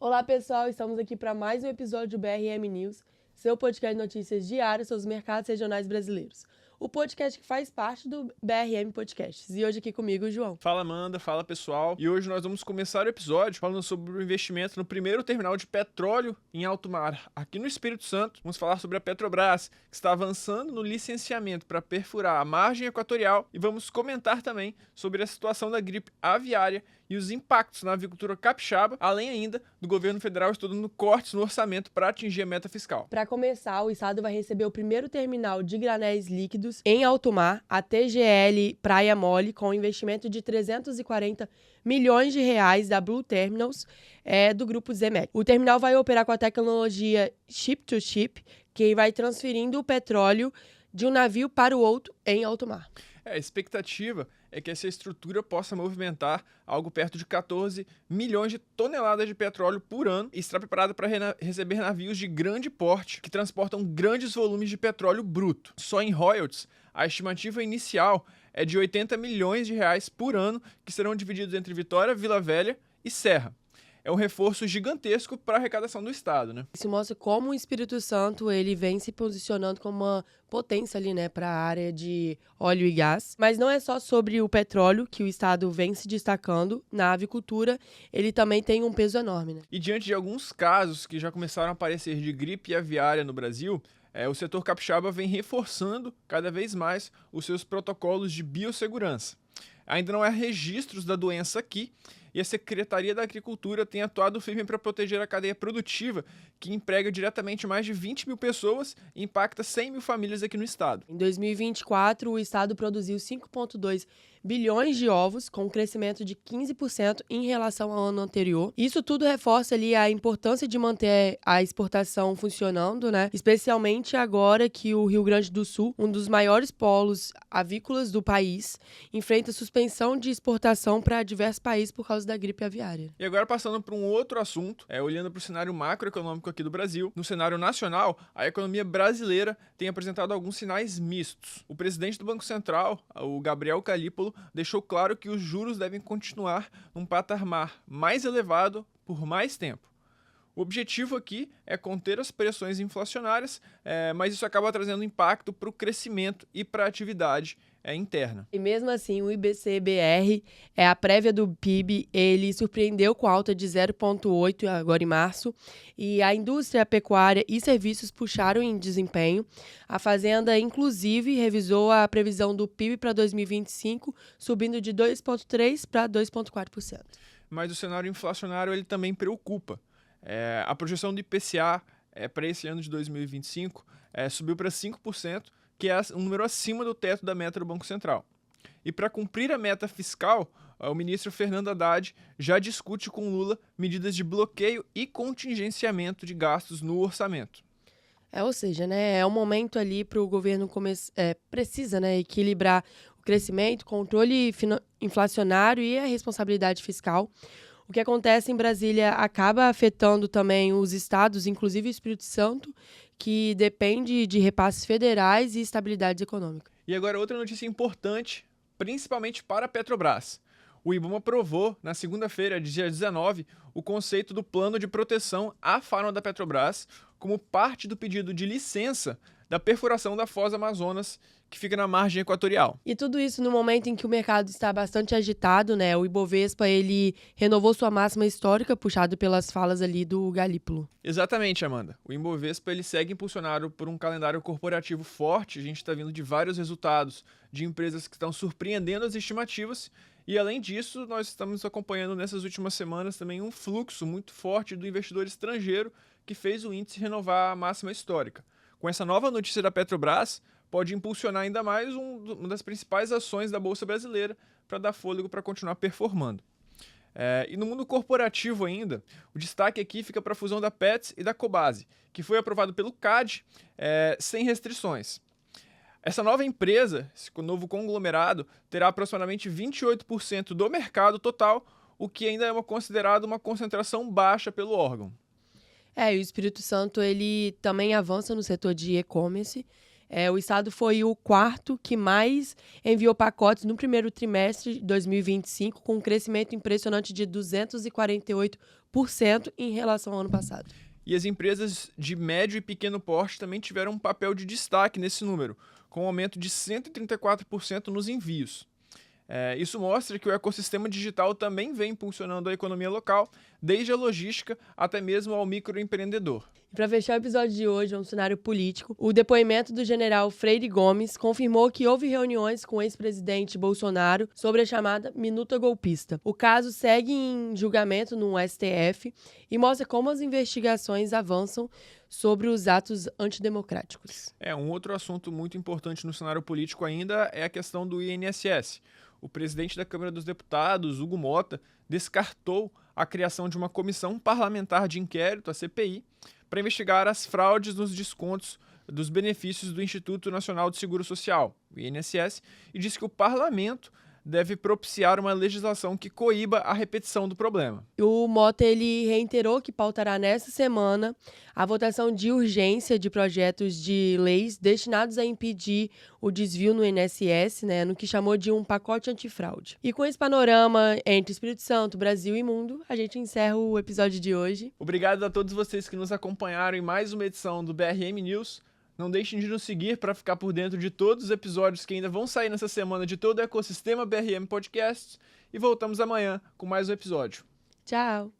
Olá pessoal, estamos aqui para mais um episódio do BRM News, seu podcast de notícias diárias sobre os mercados regionais brasileiros. O podcast que faz parte do BRM Podcasts. E hoje aqui comigo o João. Fala Amanda, fala pessoal. E hoje nós vamos começar o episódio falando sobre o investimento no primeiro terminal de petróleo em alto mar, aqui no Espírito Santo. Vamos falar sobre a Petrobras, que está avançando no licenciamento para perfurar a margem equatorial. E vamos comentar também sobre a situação da gripe aviária e os impactos na avicultura capixaba, além ainda do governo federal estudando cortes no orçamento para atingir a meta fiscal. Para começar, o estado vai receber o primeiro terminal de granéis líquidos em alto mar, a TGL Praia Mole, com investimento de 340 milhões de reais da Blue Terminals, do grupo Zemex. O terminal vai operar com a tecnologia Ship-to-Ship, que vai transferindo o petróleo de um navio para o outro em alto mar. A expectativa é que essa estrutura possa movimentar algo perto de 14 milhões de toneladas de petróleo por ano e estará preparada para receber navios de grande porte que transportam grandes volumes de petróleo bruto. Só em royalties, a estimativa inicial é de 80 milhões de reais por ano, que serão divididos entre Vitória, Vila Velha e Serra. É um reforço gigantesco para a arrecadação do Estado, né? Isso mostra como o Espírito Santo ele vem se posicionando como uma potência ali, né, para a área de óleo e gás. Mas não é só sobre o petróleo que o Estado vem se destacando. Na avicultura, ele também tem um peso enorme, né? E diante de alguns casos que já começaram a aparecer de gripe aviária no Brasil, o setor capixaba vem reforçando cada vez mais os seus protocolos de biossegurança. Ainda não há registros da doença aqui, e a Secretaria da Agricultura tem atuado firme para proteger a cadeia produtiva, que emprega diretamente mais de 20 mil pessoas e impacta 100 mil famílias aqui no estado. Em 2024, o estado produziu 5,2 bilhões de ovos, com um crescimento de 15% em relação ao ano anterior. Isso tudo reforça ali a importância de manter a exportação funcionando, né? Especialmente agora que o Rio Grande do Sul, um dos maiores polos avícolas do país, enfrenta suspensão de exportação para diversos países por causa da gripe aviária. E agora passando para um outro assunto, olhando para o cenário macroeconômico aqui do Brasil, no cenário nacional, a economia brasileira tem apresentado alguns sinais mistos. O presidente do Banco Central, o Gabriel Galípolo, deixou claro que os juros devem continuar num patamar mais elevado por mais tempo. O objetivo aqui é conter as pressões inflacionárias, mas isso acaba trazendo impacto para o crescimento e para a atividade interna. E mesmo assim, o IBC-BR, a prévia do PIB, ele surpreendeu com alta de 0,8 agora em março, e a indústria, a pecuária e serviços puxaram em desempenho. A Fazenda, inclusive, revisou a previsão do PIB para 2025, subindo de 2,3% para 2,4%. Mas o cenário inflacionário ele também preocupa. A projeção do IPCA para esse ano de 2025 subiu para 5%, que é um número acima do teto da meta do Banco Central. E para cumprir a meta fiscal, o ministro Fernando Haddad já discute com Lula medidas de bloqueio e contingenciamento de gastos no orçamento. Ou seja, né, é um momento ali para o governo precisa, né, equilibrar o crescimento, controle inflacionário e a responsabilidade fiscal. O que acontece em Brasília acaba afetando também os estados, inclusive o Espírito Santo, que depende de repasses federais e estabilidade econômica. E agora outra notícia importante, principalmente para a Petrobras. O IBAMA aprovou, na segunda-feira, dia 19, o conceito do plano de proteção à fauna da Petrobras como parte do pedido de licença da perfuração da Foz Amazonas, que fica na margem equatorial. E tudo isso no momento em que o mercado está bastante agitado, né? O Ibovespa, ele renovou sua máxima histórica, puxado pelas falas ali do Galípolo. Exatamente, Amanda. O Ibovespa ele segue impulsionado por um calendário corporativo forte. A gente está vindo de vários resultados de empresas que estão surpreendendo as estimativas. E, além disso, nós estamos acompanhando nessas últimas semanas também um fluxo muito forte do investidor estrangeiro que fez o índice renovar a máxima histórica. Com essa nova notícia da Petrobras, pode impulsionar ainda mais uma das principais ações da Bolsa Brasileira para dar fôlego para continuar performando. E no mundo corporativo ainda, o destaque aqui fica para a fusão da Petz e da Cobasi, que foi aprovado pelo CAD sem restrições. Essa nova empresa, esse novo conglomerado, terá aproximadamente 28% do mercado total, o que ainda é considerado uma concentração baixa pelo órgão. E o Espírito Santo, ele também avança no setor de e-commerce. O estado foi o quarto que mais enviou pacotes no primeiro trimestre de 2025, com um crescimento impressionante de 248% em relação ao ano passado. E as empresas de médio e pequeno porte também tiveram um papel de destaque nesse número, com um aumento de 134% nos envios. Isso mostra que o ecossistema digital também vem impulsionando a economia local, desde a logística até mesmo ao microempreendedor. E para fechar o episódio de hoje, um cenário político, o depoimento do general Freire Gomes confirmou que houve reuniões com o ex-presidente Bolsonaro sobre a chamada minuta golpista. O caso segue em julgamento no STF e mostra como as investigações avançam sobre os atos antidemocráticos. Um outro assunto muito importante no cenário político ainda é a questão do INSS. O presidente da Câmara dos Deputados, Hugo Mota, descartou a criação de uma comissão parlamentar de inquérito, a CPI, para investigar as fraudes nos descontos dos benefícios do Instituto Nacional de Seguro Social, o INSS, e disse que o parlamento deve propiciar uma legislação que coíba a repetição do problema. O Mota ele reiterou que pautará nesta semana a votação de urgência de projetos de leis destinados a impedir o desvio no INSS, no que chamou de um pacote antifraude. E com esse panorama entre Espírito Santo, Brasil e mundo, a gente encerra o episódio de hoje. Obrigado a todos vocês que nos acompanharam em mais uma edição do BRM News. Não deixem de nos seguir para ficar por dentro de todos os episódios que ainda vão sair nessa semana de todo o ecossistema BRM Podcasts. E voltamos amanhã com mais um episódio. Tchau!